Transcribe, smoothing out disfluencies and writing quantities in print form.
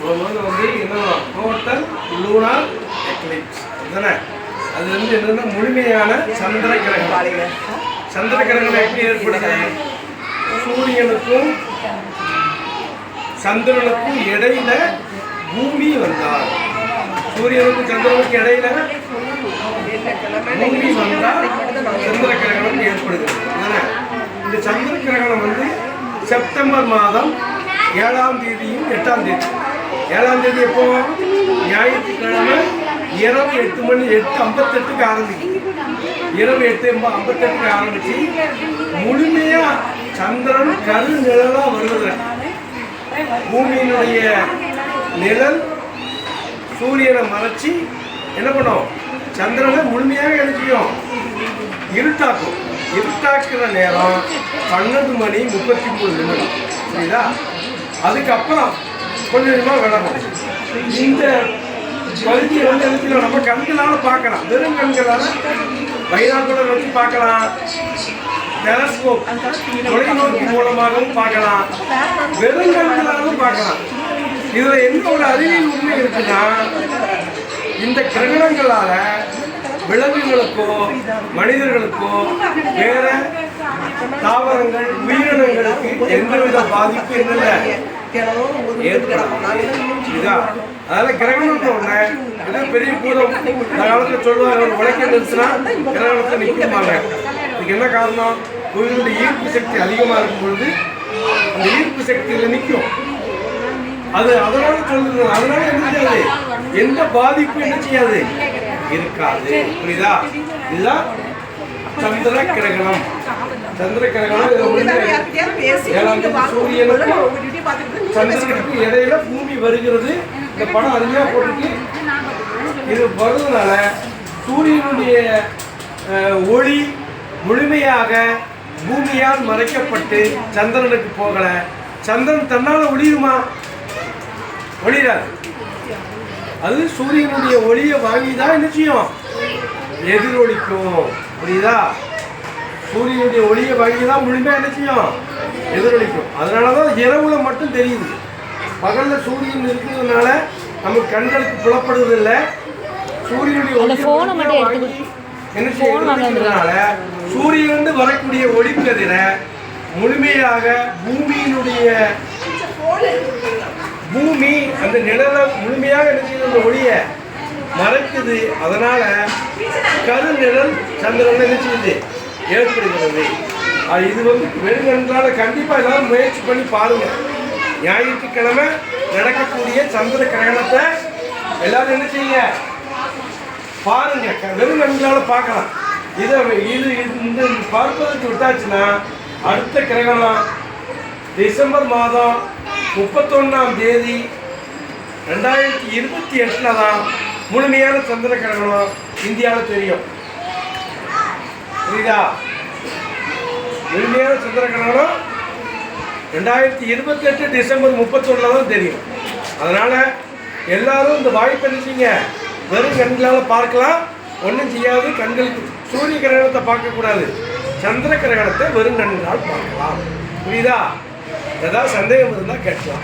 முதல்ல வந்து என்ன டோட்டல் லூனார் எக்லிப்ஸ் தானே. அது வந்து என்னன்னா முழுமையான சந்திர கிரகணம். சந்திர கிரகணம் எப்படி ஏற்படுது? சூரியனுக்கும் சந்திரனுக்கும் இடையில பூமி வந்தார். சூரியனுக்கும் சந்திரனுக்கும் இடையில பூமி வந்தால் சந்திர கிரகணம் ஏற்படுகிறது. இந்த சந்திர கிரகணம் வந்து செப்டம்பர் மாதம் 7ஆம் தேதியும் 8ஆம் தேதி. 7ஆம் தேதி எப்போ? ஞாயிற்றுக்கிழமை இரவு 8:58 ஆரம்பிக்கும். இரவு 8:58 ஆரம்பிச்சு முழுமையா சந்திரன் கரு நிழலா வருவது. பூமியினுடைய நிழல் சூரியனை மறைச்சி என்ன பண்ணும்? சந்திரனை முழுமையாக எழுச்சியும் இருட்டாக்கும். இருட்டாக்குற நேரம் 12:33. சரிதா? அதுக்கப்புறம் கொஞ்சம் கொஞ்சமாக விளங்கும். இந்த பகுதியை வந்து எழுச்சியில் நம்ம கண்களால் பார்க்கலாம். வெறும் கண்களால் பைனாகுலர் வச்சு பார்க்கலாம். டெலஸ்கோப் தொலைநோக்கி மூலமாகவும் பார்க்கலாம். வெறும் கண்களாலும் பார்க்கலாம். இதில் என்ன ஒரு அறிவியல் உண்மை இருக்குன்னா, இந்த கிரகணங்களால் விலங்குகளுக்கோ மனிதர்களுக்கோ வேற தாவரங்கள் உயிரினங்களுக்கு எந்தவித பாதிப்பு இல்லை ஏற்படும். அதனால கிரகணம் ஒண்ணு ஏதோ பெரிய பூதம் அந்த காலத்துல சொல்லுவாங்க, உழைக்க நிறுத்தினா கிரகணத்தை நிற்குமாங்க. இதுக்கு என்ன காரணம்? உயிரினுடைய ஈர்ப்பு சக்தி அதிகமா இருக்கும் பொழுது அந்த ஈர்ப்பு சக்தியில நிற்கும். அது அதனால சொல்லுது. அதனால என்ன செய்யாது? எந்த பாதிப்பு என்ன செய்யாது? இருக்காது. புரியுதா? இதுதான் சந்திர கிரகணம். சந்திர கிரகணம் சூரியனுக்கும் சந்திரனுக்கும் இடையில பூமி வருகிறது. இந்த படம் அருமையா போட்டுட்டு இது வருவதனால சூரியனுடைய ஒளி முழுமையாக பூமியால் மறைக்கப்பட்டு சந்திரனுக்கு போகல. சந்திரன் தன்னால ஒளியுமா? ஒளிராது. அது சூரியனுடைய ஒளியை வாங்கி தான் என்ன செய்யும்? எதிரொலிக்கும். புரியுதா? சூரியனுடைய ஒளியை வாங்கி தான் முழுமையாக என்ன செய்யும்? எதிரொலிக்கும். அதனால தான் இரவுல மட்டும் தெரியுது. பகல்ல சூரியன் இருக்கிறதுனால நமக்கு கண்களுக்கு புலப்படுவதில்லை. சூரியனுடைய ஒளி என்ன செய்யறதுனால சூரியனிலிருந்து வரக்கூடிய ஒளிக்கதிர முழுமையாக பூமி அந்த நிழலை முழுமையாக என்ன செய்யுது? ஒளியை மறைக்குது. அதனால கரு நிழல் சந்திரன் என்ன செய்யுது? ஏற்படுகிறது. இது வந்து வெறுங்களால கண்டிப்பா எல்லாரும் முயற்சி பண்ணி பாருங்க. ஞாயிற்றுக்கிழமை நடக்கக்கூடிய சந்திர கிரகணத்தை எல்லாரும் என்ன செய்ய பாருங்க. வெறும் கண்களால பார்க்கலாம். இது இந்த பார்ப்பதற்கு விட்டாச்சுன்னா அடுத்த கிரகணம் டிசம்பர் மாதம் 31ஆம் தேதி 2028 தான் முழுமையான சந்திர கிரகணம் இந்தியாவில் தெரியும். புரியுதா? முழுமையான சந்திர கிரகணம் 2028 டிசம்பர் 31 தான் தெரியும். அதனால எல்லாரும் இந்த வாய்ப்பு நினைச்சீங்க. வெறும் கண்களால் பார்க்கலாம், ஒன்றும் செய்யாது. கண்களுக்கு சூரிய கிரகணத்தை பார்க்கக்கூடாது, சந்திர கிரகணத்தை வெறும் கண்களால் பார்க்கலாம். புரியுதா? ஏதாவது சந்தேகம் இருந்தால் கேட்கலாம்.